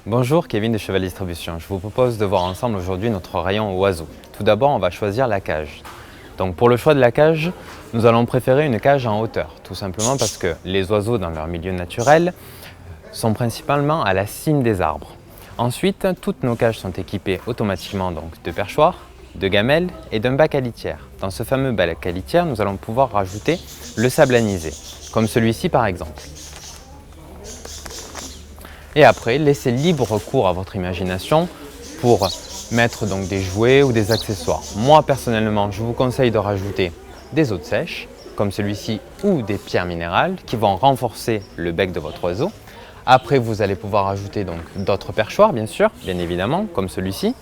Bonjour, Kevin de Cheval Distribution. Je vous propose de voir ensemble aujourd'hui notre rayon oiseaux. Tout d'abord, on va choisir la cage. Donc pour le choix de la cage, nous allons préférer une cage en hauteur, tout simplement parce que les oiseaux dans leur milieu naturel sont principalement à la cime des arbres. Ensuite, toutes nos cages sont équipées automatiquement de perchoirs, de gamelles et d'un bac à litière. Dans ce fameux bac à litière, nous allons pouvoir rajouter le sable anisé, comme celui-ci par exemple. Et après, laissez libre cours à votre imagination pour mettre des jouets ou des accessoires. Moi personnellement, je vous conseille de rajouter des hôtes sèches, comme celui-ci, ou des pierres minérales qui vont renforcer le bec de votre oiseau. Après, vous allez pouvoir ajouter d'autres perchoirs, bien évidemment, comme celui-ci.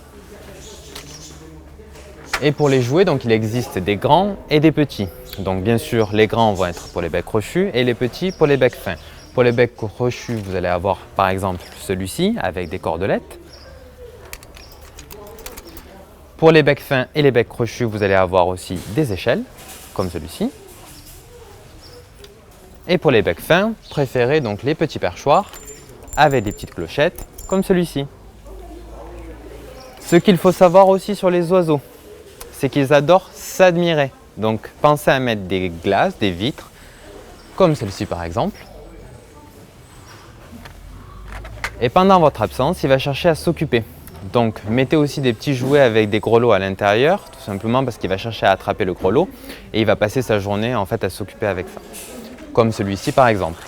Et pour les jouets, il existe des grands et des petits. Donc bien sûr, les grands vont être pour les becs crochus et les petits pour les becs fins. Pour les becs crochus, vous allez avoir par exemple celui-ci avec des cordelettes. Pour les becs fins et les becs crochus, vous allez avoir aussi des échelles, comme celui-ci. Et pour les becs fins, préférez les petits perchoirs avec des petites clochettes, comme celui-ci. Ce qu'il faut savoir aussi sur les oiseaux, c'est qu'ils adorent s'admirer. Donc pensez à mettre des glaces, des vitres, comme celle-ci par exemple. Et pendant votre absence, il va chercher à s'occuper. Donc mettez aussi des petits jouets avec des grelots à l'intérieur, tout simplement parce qu'il va chercher à attraper le grelot et il va passer sa journée à s'occuper avec ça. Comme celui-ci par exemple.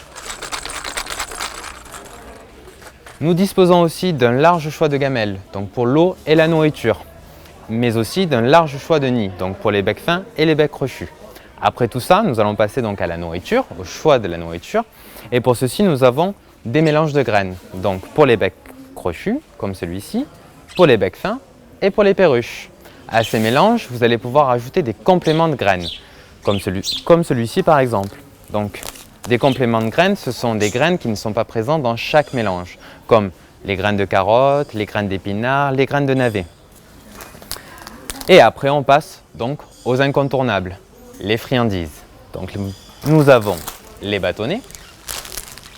Nous disposons aussi d'un large choix de gamelles, pour l'eau et la nourriture, mais aussi d'un large choix de nids, pour les becs fins et les becs crochus. Après tout ça, nous allons passer à la nourriture, au choix de la nourriture. Et pour ceci, nous avons des mélanges de graines. Donc pour les becs crochus, comme celui-ci, pour les becs fins et pour les perruches. À ces mélanges, vous allez pouvoir ajouter des compléments de graines, comme celui-ci par exemple. Donc des compléments de graines, ce sont des graines qui ne sont pas présentes dans chaque mélange, comme les graines de carottes, les graines d'épinards, les graines de navets. Et après, on passe aux incontournables, les friandises. Donc nous avons les bâtonnets,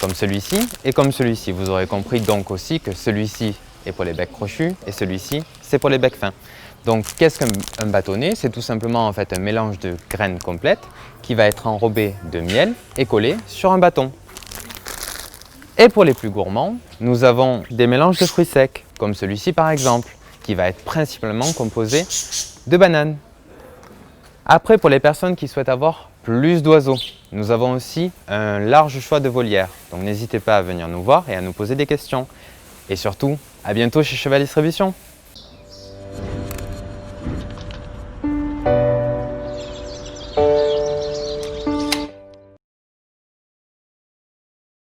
comme celui-ci et comme celui-ci. Vous aurez compris aussi que celui-ci est pour les becs crochus et celui-ci, c'est pour les becs fins. Donc qu'est-ce qu'un bâtonnet? C'est tout simplement un mélange de graines complètes qui va être enrobé de miel et collé sur un bâton. Et pour les plus gourmands, nous avons des mélanges de fruits secs, comme celui-ci par exemple, qui va être principalement composé de bananes. Après, pour les personnes qui souhaitent avoir plus d'oiseaux, nous avons aussi un large choix de volières. Donc n'hésitez pas à venir nous voir et à nous poser des questions. Et surtout, à bientôt chez Cheval Distribution.